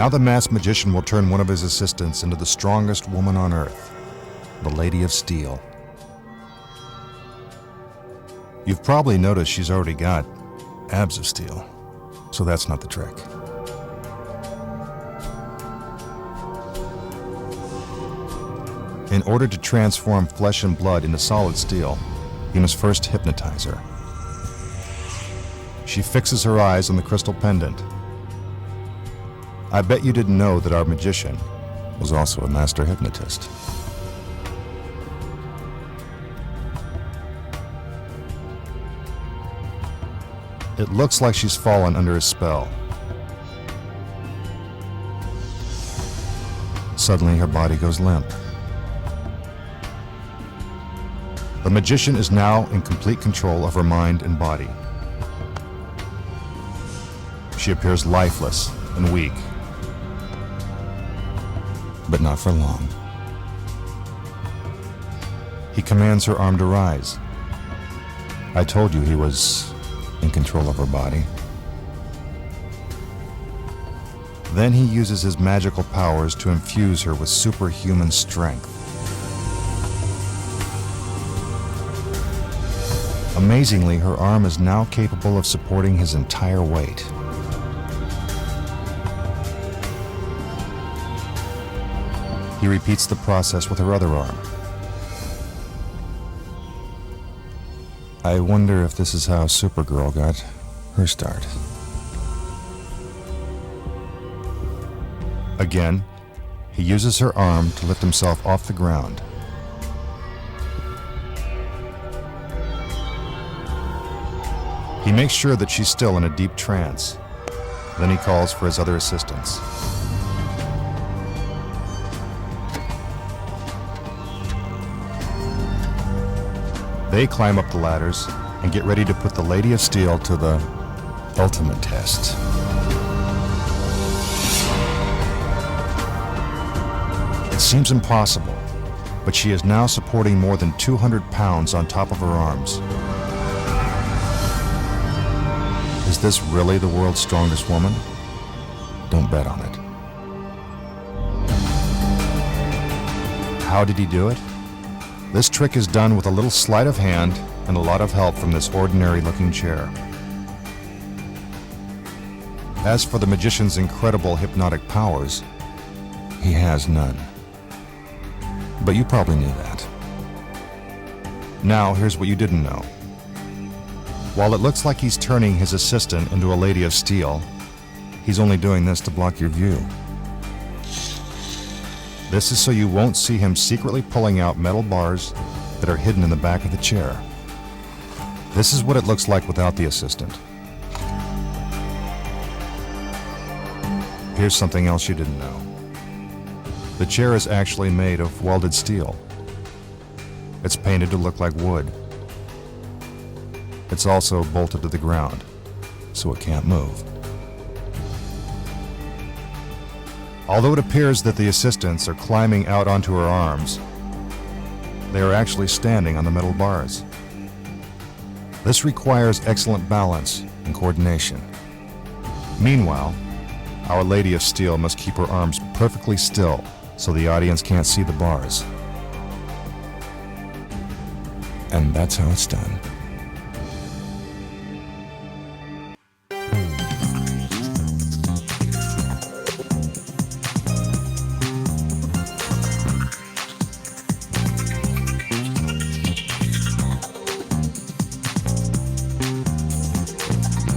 Now the masked magician will turn one of his assistants into the strongest woman on earth, the Lady of Steel. You've probably noticed she's already got abs of steel, so that's not the trick. In order to transform flesh and blood into solid steel, you must first hypnotize her. She fixes her eyes on the crystal pendant. I bet you didn't know that our magician was also a master hypnotist. It looks like she's fallen under his spell. Suddenly, her body goes limp. The magician is now in complete control of her mind and body. She appears lifeless and weak, but not for long. He commands her arm to rise. I told you he was in control of her body. Then he uses his magical powers to infuse her with superhuman strength. Amazingly, her arm is now capable of supporting his entire weight. He repeats the process with her other arm. I wonder if this is how Supergirl got her start. Again, he uses her arm to lift himself off the ground. He makes sure that she's still in a deep trance. Then he calls for his other assistants. They climb up the ladders and get ready to put the Lady of Steel to the ultimate test. It seems impossible, but she is now supporting more than 200 pounds on top of her arms. Is this really the world's strongest woman? Don't bet on it. How did he do it? This trick is done with a little sleight of hand and a lot of help from this ordinary-looking chair. As for the magician's incredible hypnotic powers, he has none. But you probably knew that. Now, here's what you didn't know. While it looks like he's turning his assistant into a Lady of Steel, he's only doing this to block your view. This is so you won't see him secretly pulling out metal bars that are hidden in the back of the chair. This is what it looks like without the assistant. Here's something else you didn't know. The chair is actually made of welded steel. It's painted to look like wood. It's also bolted to the ground, so it can't move. Although it appears that the assistants are climbing out onto her arms, they are actually standing on the metal bars. This requires excellent balance and coordination. Meanwhile, our Lady of Steel must keep her arms perfectly still so the audience can't see the bars. And that's how it's done.